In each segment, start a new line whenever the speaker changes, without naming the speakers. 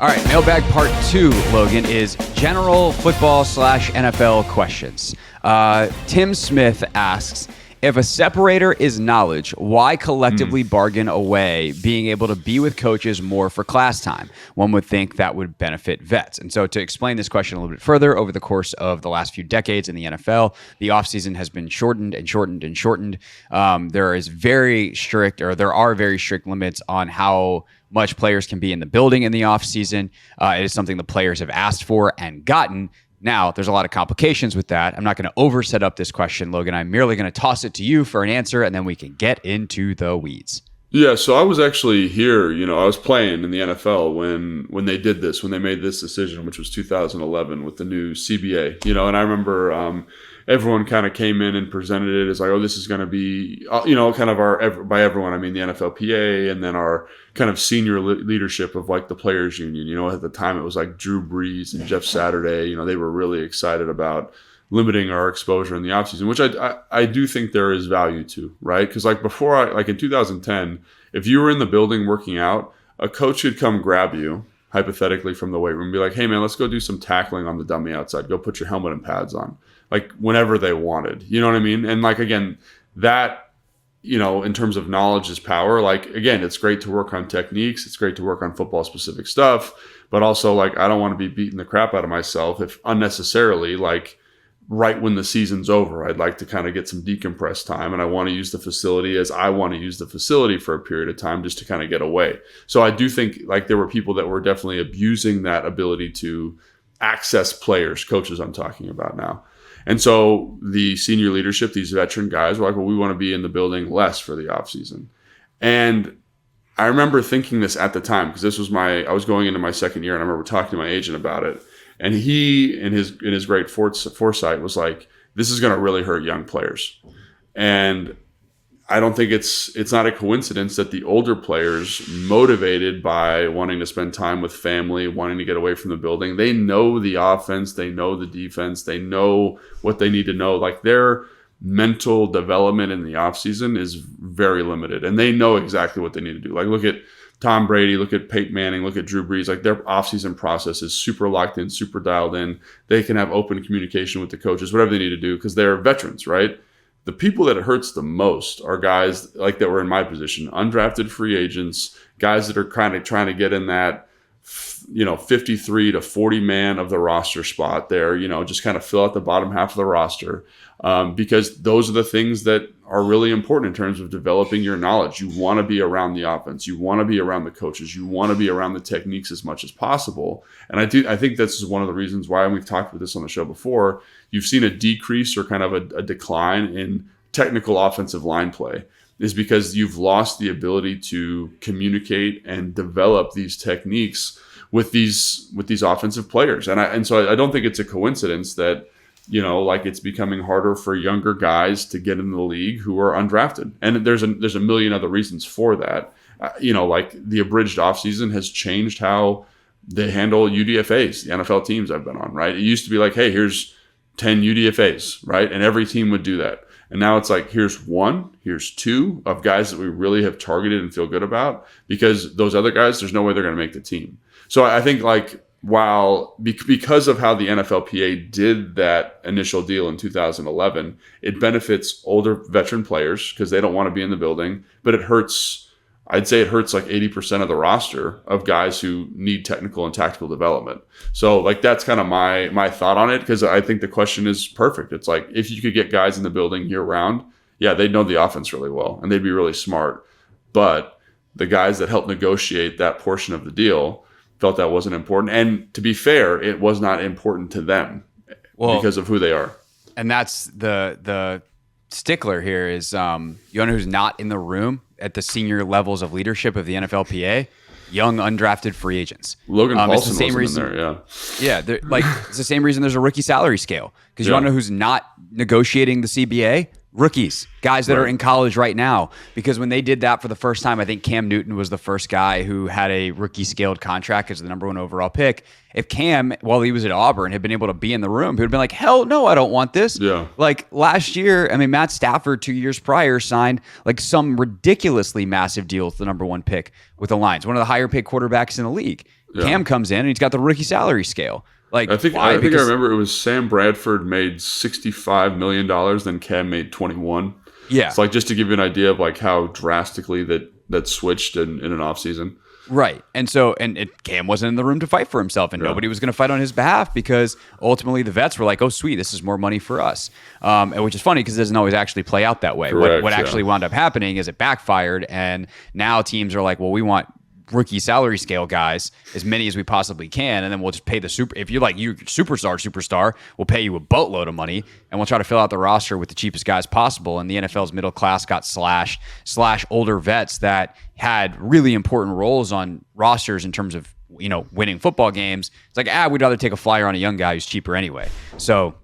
All right, mailbag part 2, Logan, is general football / NFL questions. Tim Smith asks, if a separator is knowledge, why collectively bargain away being able to be with coaches more for class time? One would think that would benefit vets. And so to explain this question a little bit further, over the course of the last few decades in the NFL, the offseason has been shortened and shortened and shortened. There are very strict limits on how much players can be in the building in the offseason. It is something the players have asked for and gotten. Now, there's a lot of complications with that. I'm not going to overset up this question, Logan. I'm merely going to toss it to you for an answer, and then we can get into the weeds.
Yeah, so I was actually here, I was playing in the NFL when they did this, when they made this decision, which was 2011 with the new CBA, and I remember everyone kind of came in and presented it as like, oh, this is going to be, kind of by everyone, I mean the NFLPA and then our kind of senior leadership of like the players union. At the time it was like Drew Brees and Jeff Saturday, they were really excited about limiting our exposure in the offseason, which I do think there is value to, right? Because like before, like in 2010, if you were in the building working out, a coach could come grab you, hypothetically, from the weight room and be like, hey man, let's go do some tackling on the dummy outside. Go put your helmet and pads on. Like whenever they wanted, you know what I mean? And like, again, that, in terms of knowledge is power. Like, again, it's great to work on techniques. It's great to work on football specific stuff, but also like, I don't want to be beating the crap out of myself if unnecessarily, like right when the season's over, I'd like to kind of get some decompress time. And I want to use the facility as I want to use the facility for a period of time just to kind of get away. So I do think like there were people that were definitely abusing that ability to access players, coaches I'm talking about now. And so the senior leadership, these veteran guys were like, well, we want to be in the building less for the offseason. And I remember thinking this at the time, because this was I was going into my second year, and I remember talking to my agent about it. And he, in his great foresight, was like, this is going to really hurt young players. And I don't think it's not a coincidence that the older players, motivated by wanting to spend time with family, wanting to get away from the building, they know the offense, they know the defense, they know what they need to know. Like their mental development in the offseason is very limited, and they know exactly what they need to do. Like look at Tom Brady, look at Peyton Manning, look at Drew Brees. Like their offseason process is super locked in, super dialed in. They can have open communication with the coaches, whatever they need to do, because they're veterans, right? The people that it hurts the most are guys like that were in my position, undrafted free agents, guys that are kind of trying to get in that, 53 to 40 man of the roster spot there, just kind of fill out the bottom half of the roster. Because those are the things that are really important in terms of developing your knowledge. You want to be around the offense. You want to be around the coaches. You want to be around the techniques as much as possible. And I think this is one of the reasons why, and we've talked about this on the show before, you've seen a decrease or kind of a decline in technical offensive line play, is because you've lost the ability to communicate and develop these techniques with these offensive players. And so I don't think it's a coincidence that, like it's becoming harder for younger guys to get in the league who are undrafted. And there's a million other reasons for that. Like the abridged offseason has changed how they handle UDFAs, the NFL teams I've been on, right? It used to be like, hey, here's 10 UDFAs, right? And every team would do that. And now it's like, here's 1, here's 2 of guys that we really have targeted and feel good about, because those other guys, there's no way they're going to make the team. So I think like, while because of how the NFLPA did that initial deal in 2011, it benefits older veteran players because they don't want to be in the building, but I'd say it hurts like 80% of the roster of guys who need technical and tactical development. So like that's kind of my thought on it, because I think the question is perfect. It's like, if you could get guys in the building year round, yeah, they'd know the offense really well and they'd be really smart. But the guys that helped negotiate that portion of the deal felt that wasn't important. And to be fair, it was not important to them because of who they are.
And that's the stickler here is, you know who's not in the room at the senior levels of leadership of the NFLPA? Young undrafted free agents.
Logan Paulson
it's the same reason,
in there,
yeah. It's the same reason there's a rookie salary scale, because you want to know who's not negotiating the CBA? Rookies, guys that are in college right now. Because when they did that for the first time, I think Cam Newton was the first guy who had a rookie scaled contract as the number 1 overall pick. If Cam, while he was at Auburn, had been able to be in the room, he would have been like, hell no, I don't want this.
Yeah.
Like last year, I mean, Matt Stafford 2 years prior signed like some ridiculously massive deal with the number 1 pick with the Lions, one of the higher paid quarterbacks in the league.
Yeah.
Cam comes in and he's got the rookie salary scale. Like,
I think
why?
I
Because
remember it was Sam Bradford made $65 million, then Cam made 21.
yeah.
It's like, just to give you an idea of like how drastically that switched in an offseason.
Right. And so, Cam wasn't in the room to fight for himself, and nobody was going to fight on his behalf because ultimately the vets were like, oh, sweet, this is more money for us. And which is funny because it doesn't always actually play out that way.
Correct,
What actually wound up happening is it backfired, and now teams are like, well, we want rookie salary scale guys, as many as we possibly can, and then we'll just pay the if you're like you superstar, we'll pay you a boatload of money, and we'll try to fill out the roster with the cheapest guys possible. And the NFL's middle class got slashed / older vets that had really important roles on rosters in terms of winning football games. It's like, we'd rather take a flyer on a young guy who's cheaper anyway. So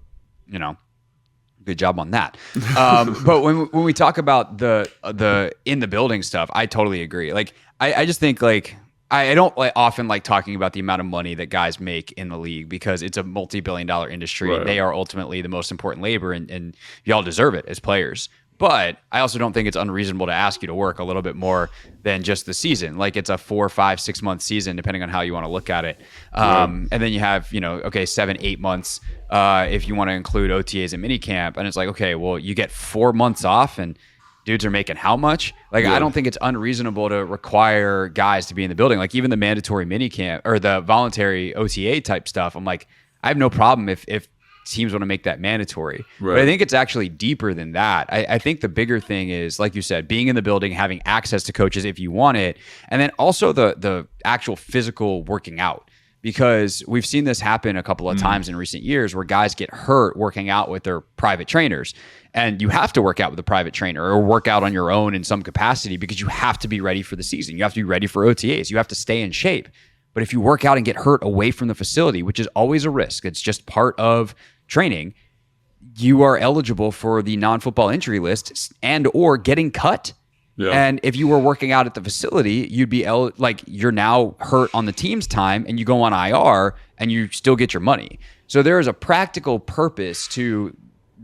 good job on that. But when we talk about the in the building stuff, I totally agree. Like, I just think, like, I don't often like talking about the amount of money that guys make in the league because it's a multi-billion-dollar industry.
Right.
They are ultimately the most important labor, and y'all deserve it as players. But I also don't think it's unreasonable to ask you to work a little bit more than just the season. Like, it's a 4, 5, 6 month season, depending on how you want to look at it. And then you have, 7, 8 months if you want to include OTAs and minicamp. And it's like, okay, well, you get 4 months off, and dudes are making how much? Like, I don't think it's unreasonable to require guys to be in the building. Like, even the mandatory minicamp or the voluntary OTA type stuff, I'm like, I have no problem if teams want to make that mandatory. Right. But I think it's actually deeper than that. I think the bigger thing is, like you said, being in the building, having access to coaches if you want it, and then also the actual physical working out. Because we've seen this happen a couple of times in recent years where guys get hurt working out with their private trainers. And you have to work out with a private trainer or work out on your own in some capacity because you have to be ready for the season. You have to be ready for OTAs. You have to stay in shape. But if you work out and get hurt away from the facility, which is always a risk, it's just part of training, you are eligible for the non-football injury list and or getting cut. Yeah. And if you were working out at the facility, you'd be you're now hurt on the team's time and you go on IR and you still get your money. So there is a practical purpose to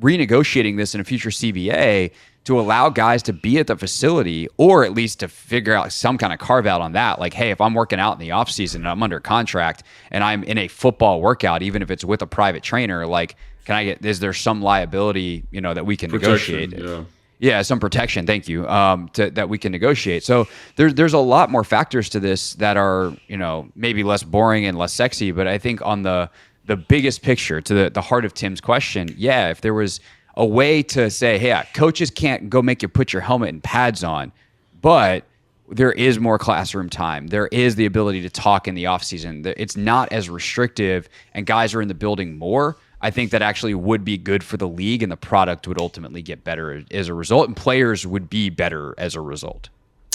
renegotiating this in a future CBA to allow guys to be at the facility, or at least to figure out some kind of carve out on that. Like, hey, if I'm working out in the offseason and I'm under contract and I'm in a football workout, even if it's with a private trainer, like, is there some liability, that we can negotiate? Yeah, some protection. Thank you. That we can negotiate. So there's a lot more factors to this that are, maybe less boring and less sexy. But I think on the biggest picture, to the heart of Tim's question, if there was a way to say, hey, coaches can't go make you put your helmet and pads on, but there is more classroom time. There is the ability to talk in the offseason. It's not as restrictive, and guys are in the building more. I think that actually would be good for the league, and the product would ultimately get better as a result, and players would be better as a result.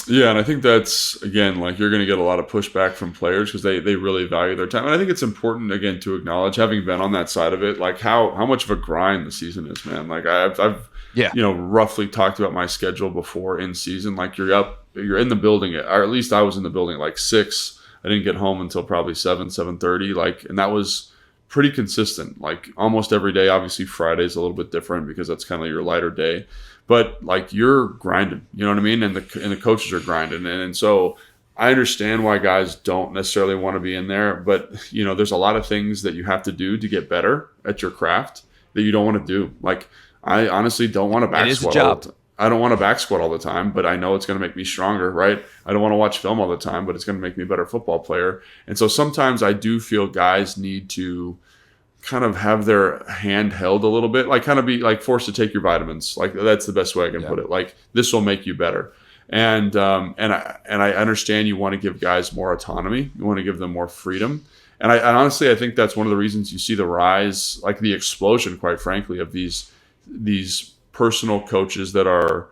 Yeah, and I think that's, again, like, you're going to get a lot of pushback from players because they really value their time. And I think it's important, again, to acknowledge, having been on that side of it, like how much of a grind the season is, man. Like, I've roughly talked about my schedule before in season. Like, you're in the building, or at least I was in the building at like 6. I didn't get home until probably 7:30. Like, and that was pretty consistent, like almost every day. Obviously Friday's a little bit different because that's kind of your lighter day, but like, you're grinding, you know what I mean? And the coaches are grinding. And so I understand why guys don't necessarily want to be in there, but there's a lot of things that you have to do to get better at your craft that you don't want to do. Like, I honestly don't want to back squat. I don't want to back squat all the time, but I know it's going to make me stronger, right? I don't want to watch film all the time, but it's going to make me a better football player. And so sometimes I do feel guys need to kind of have their hand held a little bit, like kind of be like forced to take your vitamins. Like, that's the best way I can put it. Like, this will make you better. And I understand you want to give guys more autonomy. You want to give them more freedom. And I honestly, I think that's one of the reasons you see the rise, like the explosion, quite frankly, of these personal coaches that are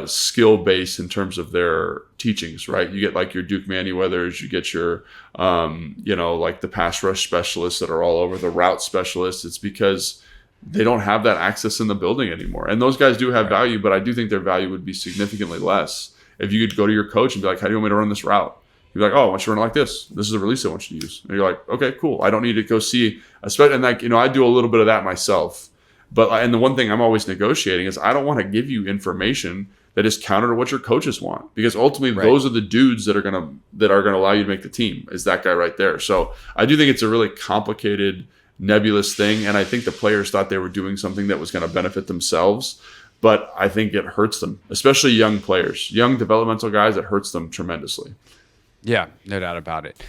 skill-based in terms of their teachings, right? You get like your Duke Manyweathers, you get your, like the pass rush specialists that are all over, the route specialists. It's because they don't have that access in the building anymore. And those guys do have value, but I do think their value would be significantly less if you could go to your coach and be like, how do you want me to run this route? You'd be like, oh, I want you to run it like this. This is a release I want you to use. And you're like, okay, cool. I don't need to go see, and like, I do a little bit of that myself. And the one thing I'm always negotiating is I don't want to give you information that is counter to what your coaches want, because ultimately those are the dudes that are gonna allow you to make the team, is that guy right there. So I do think it's a really complicated, nebulous thing, and I think the players thought they were doing something that was going to benefit themselves, but I think it hurts them, especially young players, young developmental guys. It hurts them tremendously.
Yeah, no doubt about it.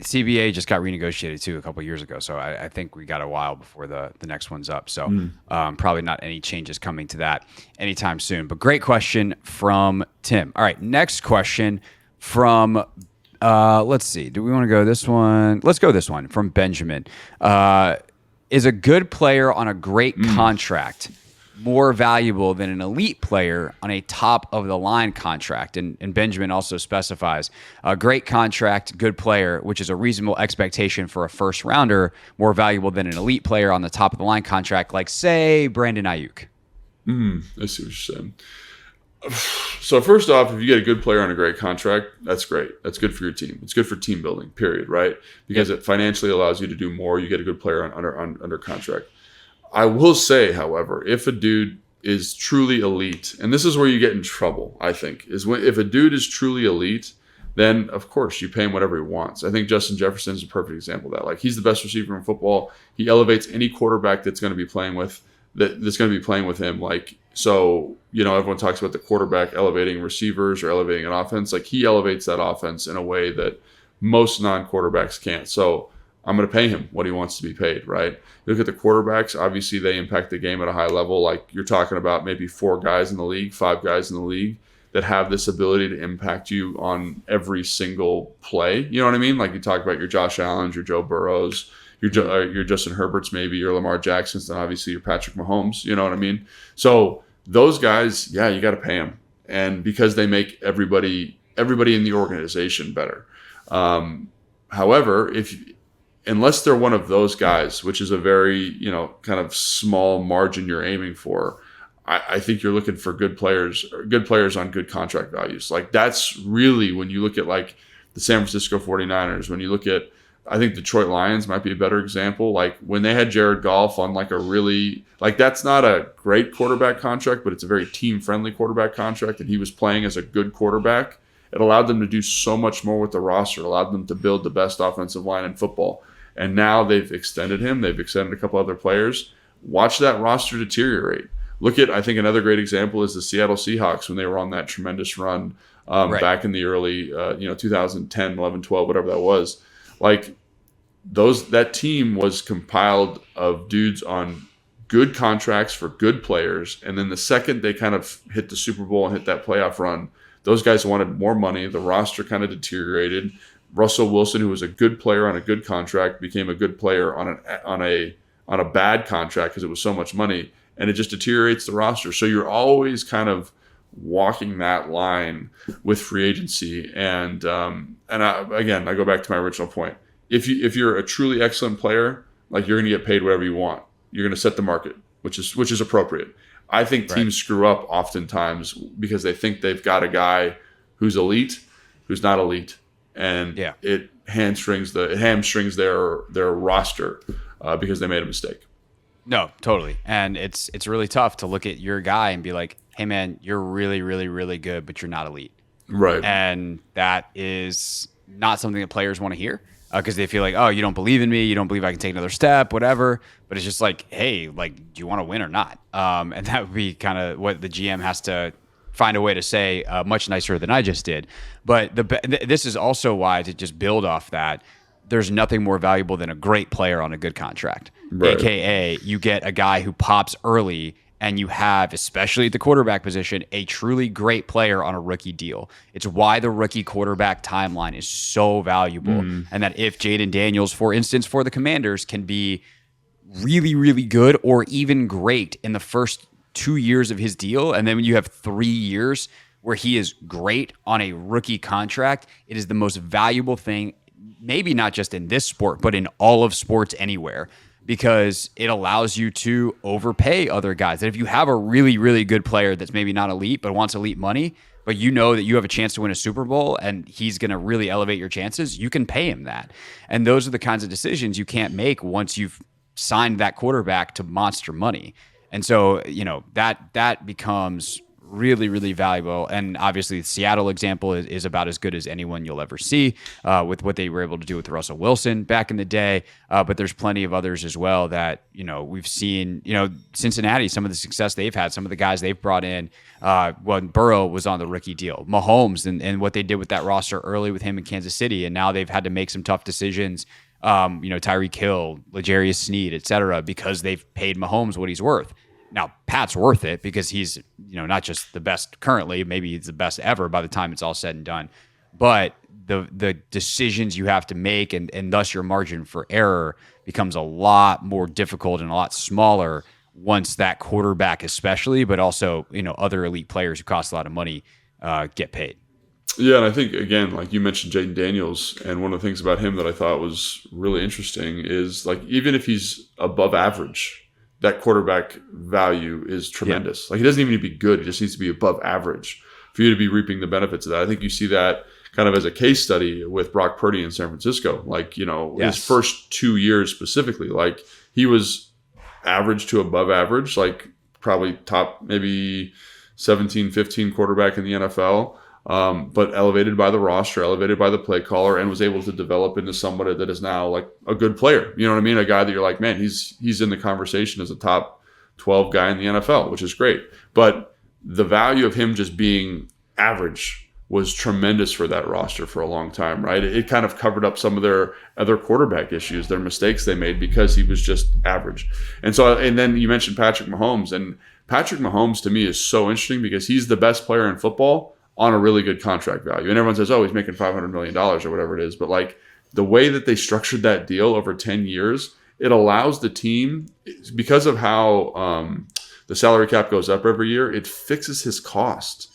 CBA just got renegotiated too a couple of years ago, so I think we got a while before the next one's up. So probably not any changes coming to that anytime soon. But great question from Tim. All right, next question from let's see. Do we want to go this one? Let's go this one from Benjamin. Is a good player on a great contract more valuable than an elite player on a top-of-the-line contract? And Benjamin also specifies a great contract, good player, which is a reasonable expectation for a first-rounder, more valuable than an elite player on the top-of-the-line contract, like, say, Brandon Ayuk.
I see what you're saying. So first off, if you get a good player on a great contract, that's great. That's good for your team. It's good for team building, period, right? Because it financially allows you to do more. You get a good player under contract. I will say, however, if a dude is truly elite, and this is where you get in trouble, I think, is when if a dude is truly elite, then of course you pay him whatever he wants. I think Justin Jefferson is a perfect example of that. Like, he's the best receiver in football. He elevates any quarterback that's going to be playing with him. Like, so, everyone talks about the quarterback elevating receivers or elevating an offense. Like, he elevates that offense in a way that most non-quarterbacks can't. So I'm going to pay him what he wants to be paid, right? You look at the quarterbacks, obviously they impact the game at a high level. Like, you're talking about maybe 4 guys in the league, 5 guys in the league that have this ability to impact you on every single play. You know what I mean? Like, you talk about your Josh Allens, your Joe Burrows, your Justin Herberts, maybe your Lamar Jacksons, and obviously your Patrick Mahomes. You know what I mean? So those guys, yeah, you got to pay them. And because they make everybody in the organization better. However, unless they're one of those guys, which is a very, kind of small margin you're aiming for, I think you're looking for good players on good contract values. Like, that's really when you look at like the San Francisco 49ers, when you look at, I think Detroit Lions might be a better example. Like, when they had Jared Goff on like a really, like, that's not a great quarterback contract, but it's a very team-friendly quarterback contract, and he was playing as a good quarterback. It allowed them to do so much more with the roster. It allowed them to build the best offensive line in football. And now they've extended him. They've extended a couple other players. Watch that roster deteriorate. Look at, I think another great example is the Seattle Seahawks when they were on that tremendous run back in the early, 2010, 11, 12, whatever that was. Like, that team was compiled of dudes on good contracts for good players. And then the second they kind of hit the Super Bowl and hit that playoff run, those guys wanted more money. The roster kind of deteriorated. Russell Wilson, who was a good player on a good contract, became a good player on a bad contract because it was so much money, and it just deteriorates the roster. So you're always kind of walking that line with free agency. And I go back to my original point. If you're a truly excellent player, like, you're going to get paid whatever you want. You're going to set the market, which is appropriate. I think teams screw up oftentimes because they think they've got a guy who's elite, who's not elite. And it hamstrings their roster because they made a mistake.
No, totally. And it's really tough to look at your guy and be like, hey, man, you're really, really, really good, but you're not elite.
Right.
And that is not something that players want to hear because they feel like, oh, you don't believe in me. You don't believe I can take another step, whatever. But it's just like, hey, like, do you want to win or not? And that would be kind of what the GM has to find a way to say much nicer than I just did. But this is also why, to just build off that, there's nothing more valuable than a great player on a good contract. Right. AKA, you get a guy who pops early, and you have, especially at the quarterback position, a truly great player on a rookie deal. It's why the rookie quarterback timeline is so valuable. And that if Jaden Daniels, for instance, for the Commanders, can be really, really good or even great in the first 2 years of his deal, and then when you have 3 years where he is great on a rookie contract, it is the most valuable thing, maybe not just in this sport, but in all of sports anywhere, because it allows you to overpay other guys. And if you have a really, really good player that's maybe not elite but wants elite money, but you know that you have a chance to win a Super Bowl and he's going to really elevate your chances, you can pay him that. And those are the kinds of decisions you can't make once you've signed that quarterback to monster money. And so, that becomes really, really valuable. And obviously, the Seattle example is about as good as anyone you'll ever see with what they were able to do with Russell Wilson back in the day. But there's plenty of others as well that, we've seen, Cincinnati, some of the success they've had, some of the guys they've brought in when Burrow was on the rookie deal, Mahomes and what they did with that roster early with him in Kansas City. And now they've had to make some tough decisions. Tyreek Hill, L'Jarius Sneed, et cetera, because they've paid Mahomes what he's worth. Now, Pat's worth it because he's, not just the best currently, maybe he's the best ever by the time it's all said and done. But the decisions you have to make and thus your margin for error becomes a lot more difficult and a lot smaller once that quarterback especially, but also, other elite players who cost a lot of money get paid.
Yeah, and I think, again, like you mentioned Jaden Daniels, and one of the things about him that I thought was really interesting is, like, even if he's above average, that quarterback value is tremendous. Yeah. Like, he doesn't even need to be good. He just needs to be above average for you to be reaping the benefits of that. I think you see that kind of as a case study with Brock Purdy in San Francisco. Like,
yes.
His first 2 years specifically, like, he was average to above average, like probably top maybe 17, 15 quarterback in the NFL. But elevated by the roster, elevated by the play caller, and was able to develop into somebody that is now like a good player. You know what I mean? A guy that you're like, man, he's in the conversation as a top 12 guy in the NFL, which is great. But the value of him just being average was tremendous for that roster for a long time, right? It kind of covered up some of their other quarterback issues, their mistakes they made because he was just average. And then you mentioned Patrick Mahomes, and Patrick Mahomes to me is so interesting because he's the best player in football on a really good contract value. And everyone says, oh, he's making $500 million or whatever it is. But like the way that they structured that deal over 10 years, it allows the team, because of how the salary cap goes up every year, it fixes his cost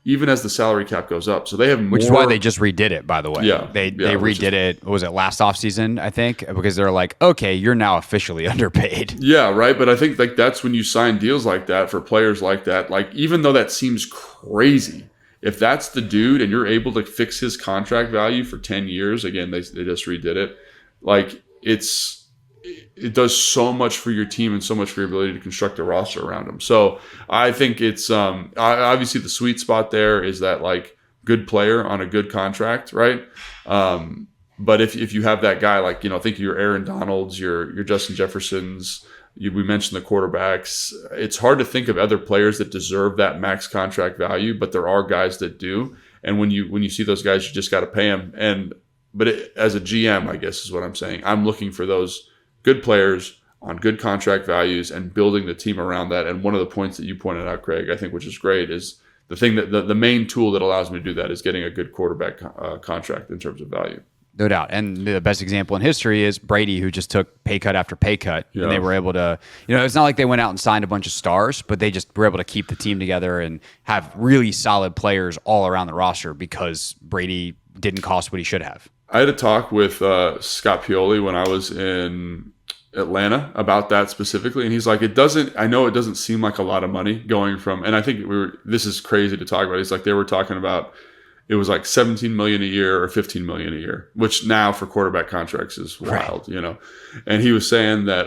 even as the salary cap goes up. So they have more.
Which is why they just redid it, by the way.
Yeah.
They redid it, what was it, last offseason, I think? Because they're like, okay, you're now officially underpaid.
Yeah, right. But I think like that's when you sign deals like that for players like that. Like, even though that seems crazy, if that's the dude and you're able to fix his contract value for 10 years, again, they just redid it. Like, it does so much for your team and so much for your ability to construct a roster around him. So I think it's obviously the sweet spot there is that like good player on a good contract, right? But if you have that guy, like, think of your Aaron Donalds, your Justin Jeffersons, we mentioned the quarterbacks. It's hard to think of other players that deserve that max contract value, but there are guys that do. And when you see those guys, you just got to pay them. But as a GM, I guess is what I'm saying, I'm looking for those good players on good contract values and building the team around that. And one of the points that you pointed out, Craig, I think, which is great, is the thing that the main tool that allows me to do that is getting a good quarterback contract in terms of value.
No doubt. And the best example in history is Brady, who just took pay cut after pay cut. Yeah. And they were able to, it's not like they went out and signed a bunch of stars, but they just were able to keep the team together and have really solid players all around the roster because Brady didn't cost what he should have.
I had a talk with Scott Pioli when I was in Atlanta about that specifically. And he's like, I know it doesn't seem like a lot of money going from, and I think this is crazy to talk about. He's like, they were talking about, it was like $17 million a year or $15 million a year, which now for quarterback contracts is wild, right. And he was saying that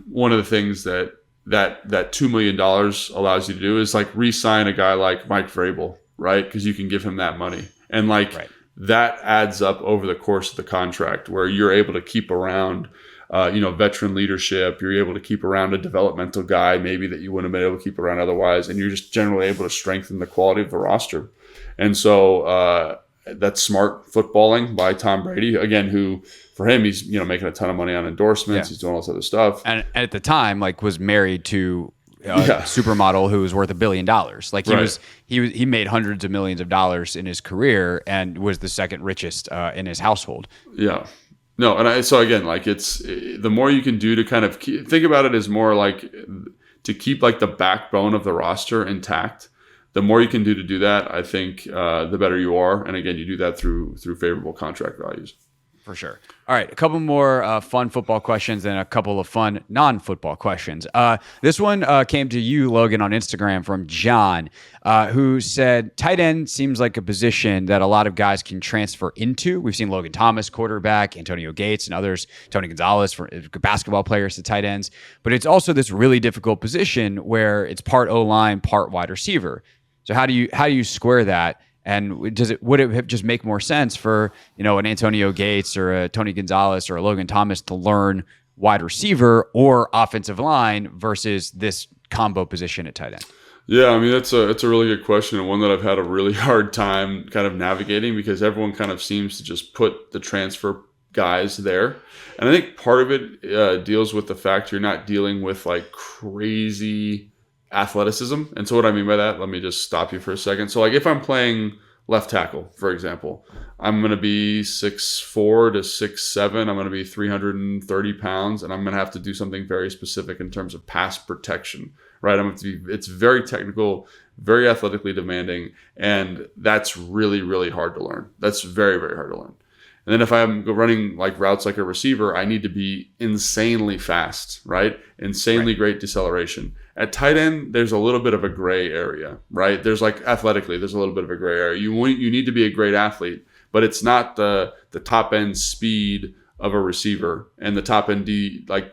one of the things that $2 million allows you to do is like re-sign a guy like Mike Vrabel, right? Because you can give him that money. And like that adds up over the course of the contract where you're able to keep around veteran leadership. You're able to keep around a developmental guy maybe that you wouldn't have been able to keep around otherwise. And you're just generally able to strengthen the quality of the roster. And so that's smart footballing by Tom Brady, again, who for him, he's making a ton of money on endorsements. Yeah. He's doing all this other stuff.
And at the time, like, was married to a supermodel who was worth $1 billion. Like he made hundreds of millions of dollars in his career and was the second richest in his household.
Yeah. No, and so again, like it's the more you can do to kind of think about it as more like to keep like the backbone of the roster intact. The more you can do to do that, I think the better you are. And again, you do that through favorable contract values.
For sure. All right, a couple more fun football questions and a couple of fun non-football questions. This one came to you, Logan, on Instagram from John, who said, tight end seems like a position that a lot of guys can transfer into. We've seen Logan Thomas, quarterback, Antonio Gates, and others, Tony Gonzalez, for basketball players to tight ends. But it's also this really difficult position where it's part O-line, part wide receiver. So how do you square that? And would it just make more sense for, an Antonio Gates or a Tony Gonzalez or a Logan Thomas to learn wide receiver or offensive line versus this combo position at tight end?
Yeah, I mean, it's a really good question, and one that I've had a really hard time kind of navigating, because everyone kind of seems to just put the transfer guys there. And I think part of it deals with the fact you're not dealing with like crazy athleticism. And so what I mean by that, let me just stop you for a second. So like if I'm playing left tackle, for example, I'm going to be 6'4" to 6'7". I'm going to be 330 pounds, and I'm going to have to do something very specific in terms of pass protection, right? It's very technical, very athletically demanding, and that's really, really hard to learn. That's very, very hard to learn. And then if I'm running like routes like a receiver, I need to be insanely fast, right? Insanely great deceleration. At tight end, there's a little bit of a gray area, right? There's like athletically, there's a little bit of a gray area. You need to be a great athlete, but it's not the top end speed of a receiver and the top end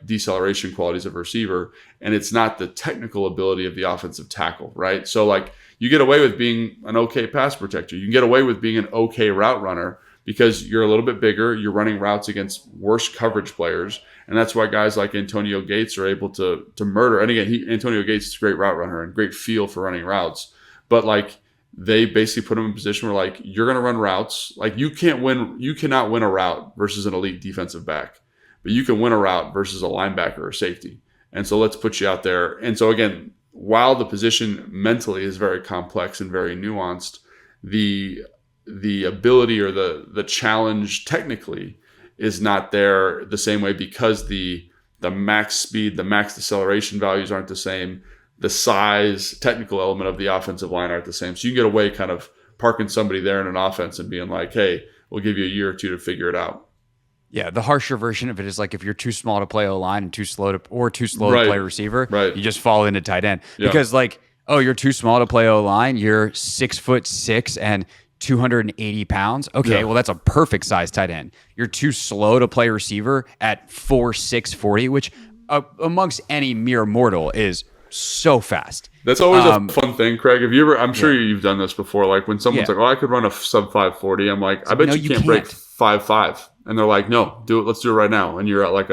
deceleration qualities of a receiver, and it's not the technical ability of the offensive tackle, right? So like you get away with being an okay pass protector. You can get away with being an okay route runner, because you're a little bit bigger, you're running routes against worse coverage players, and that's why guys like Antonio Gates are able to murder. And again, Antonio Gates is a great route runner and great feel for running routes, but like they basically put him in a position where like you're going to run routes. Like you cannot win a route versus an elite defensive back, but you can win a route versus a linebacker or safety. And so let's put you out there. And so again, while the position mentally is very complex and very nuanced, the ability or the challenge technically is not there the same way, because the max speed, the max deceleration values aren't the same. The size, technical element of the offensive line aren't the same. So you can get away kind of parking somebody there in an offense and being like, hey, we'll give you a year or two to figure it out.
Yeah, the harsher version of it is like if you're too small to play O-line and too slow to play receiver, you just fall into tight end. Because like, oh, you're too small to play O-line, you're 6'6" and 280 pounds. Okay, well, that's a perfect size tight end. You're too slow to play receiver at 4'6", 40, which amongst any mere mortal is so fast.
That's always a fun thing, Craig. Have you ever? I'm sure you've done this before. Like when someone's like, "Oh, I could run a sub 540." I'm like, "I bet you can't break 5'5", and they're like, "No, do it. Let's do it right now." And you're at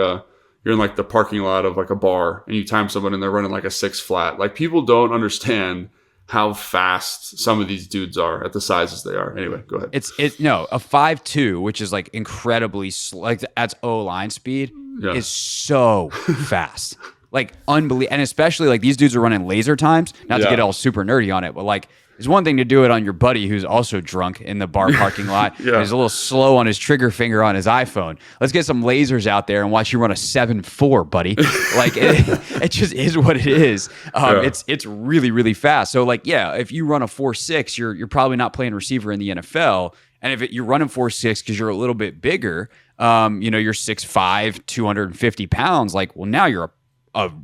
you're in like the parking lot of like a bar, and you time someone, and they're running like a 6 flat. Like people don't understand how fast some of these dudes are at the sizes they are. Anyway, go ahead.
It's a 5'2", which is like incredibly like that's O-line speed, is so fast. Like unbelievable. And especially like these dudes are running laser times, not to get all super nerdy on it, but like it's one thing to do it on your buddy who's also drunk in the bar parking lot. He's a little slow on his trigger finger on his iPhone. Let's get some lasers out there and watch you run a 7.4, buddy. Like it just is what it is. It's really, really fast. So like, if you run a 4.6, you're probably not playing receiver in the NFL. And if you're running 4.6 because you're a little bit bigger, you're 6'5", 250 pounds. Like, well, now you're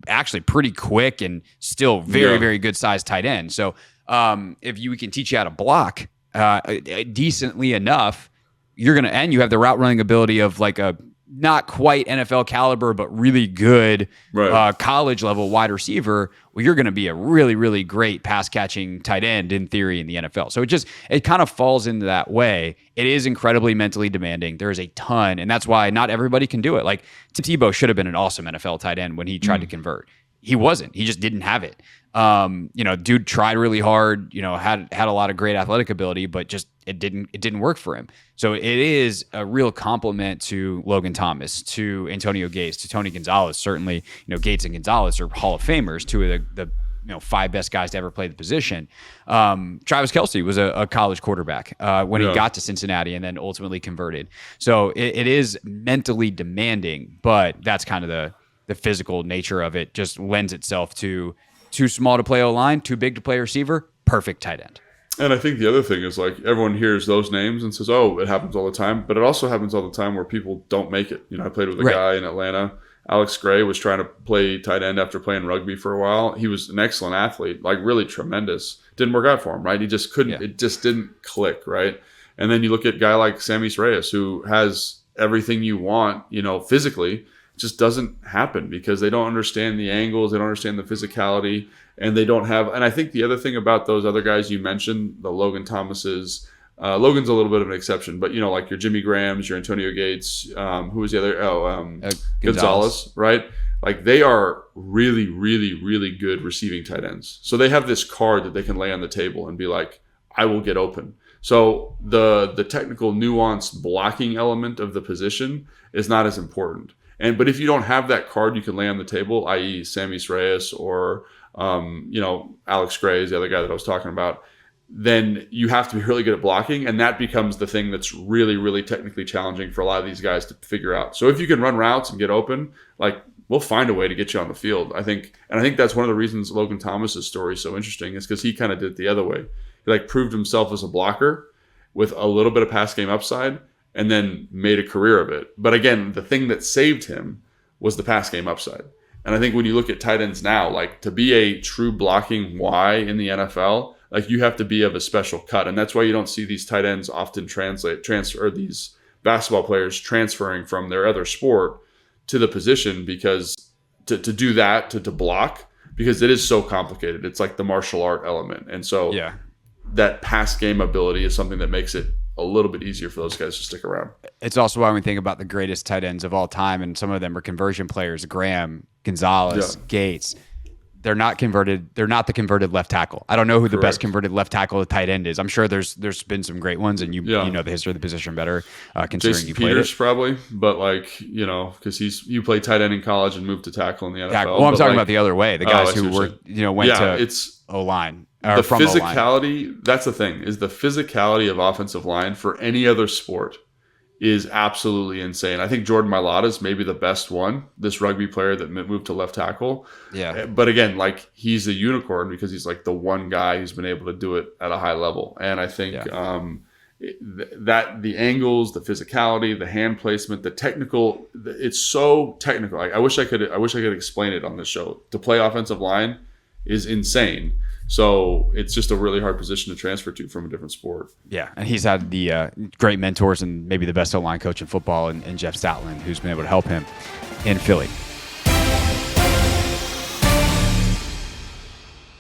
actually pretty quick and still very, very good sized tight end. So if we can teach you how to block decently enough, and you have the route running ability of like a not quite NFL caliber, but really good college level wide receiver, well, you're going to be a really, really great pass catching tight end in theory in the NFL. So it kind of falls into that way. It is incredibly mentally demanding. There is a ton, and that's why not everybody can do it. Like Tim Tebow should have been an awesome NFL tight end when he tried to convert. He wasn't. He just didn't have it. Dude tried really hard, had a lot of great athletic ability, but just it didn't work for him. So it is a real compliment to Logan Thomas, to Antonio Gates, to Tony Gonzalez. Certainly, Gates and Gonzalez are Hall of Famers, two of the 5 best guys to ever play the position. Travis Kelce was a college quarterback when he got to Cincinnati and then ultimately converted. So it is mentally demanding, but that's kind of the physical nature of it. Just lends itself to too small to play O-line, too big to play receiver, perfect tight end.
And I think the other thing is like everyone hears those names and says, oh, it happens all the time. But it also happens all the time where people don't make it. I played with a guy in Atlanta. Alex Gray was trying to play tight end after playing rugby for a while. He was an excellent athlete, like really tremendous. Didn't work out for him, right? He just couldn't. It just didn't click, right? And then you look at a guy like Sammy Reyes, who has everything you want, physically. just doesn't happen because they don't understand the angles, they don't understand the physicality, and they don't have. And I think the other thing about those other guys you mentioned, the Logan Thomases, Logan's a little bit of an exception, but like your Jimmy Grahams, your Antonio Gates, who was the other? Gonzalez, right? Like they are really, really, really good receiving tight ends. So they have this card that they can lay on the table and be like, I will get open. So the technical nuanced blocking element of the position is not as important. But if you don't have that card you can lay on the table, i.e. Sammy Reyes or Alex Gray is the other guy that I was talking about, then you have to be really good at blocking, and that becomes the thing that's really, really technically challenging for a lot of these guys to figure out. So if you can run routes and get open, like we'll find a way to get you on the field. I think that's one of the reasons Logan Thomas's story is so interesting, is because he kind of did it the other way. He proved himself as a blocker with a little bit of pass game upside, and then made a career of it. But again, the thing that saved him was the pass game upside. And I think when you look at tight ends now, to be a true blocking Y in the NFL, you have to be of a special cut. And that's why you don't see these tight ends often transfer these basketball players transferring from their other sport to the position, because to do that, to block, because it is so complicated. It's like the martial art element. And so that pass game ability is something that makes it a little bit easier for those guys to stick around.
It's also why we think about the greatest tight ends of all time, and some of them are conversion players, Graham, Gonzalez, Gates. They're not converted. They're not the converted left tackle. I don't know who the best converted left tackle or tight end is. I'm sure there's been some great ones, and you know the history of the position better, considering
Jason
you played
Peters
it.
Probably, but because you played tight end in college and moved to tackle in the NFL.
Well, I'm talking about the other way, the guys who were went to O-line.
The physicality. O-line. That's the thing, is the physicality of offensive line for any other sport is absolutely insane. I think Jordan Mailata is maybe the best one, this rugby player that moved to left tackle.
Yeah.
But again, he's a unicorn because he's the one guy who's been able to do it at a high level. And I think that the angles, the physicality, the hand placement, the technical, it's so technical. I wish I could explain it on this show. To play offensive line is insane. So it's just a really hard position to transfer to from a different sport.
Yeah, and he's had the great mentors and maybe the best O-line coach in football, and Jeff Stoutland, who's been able to help him in Philly.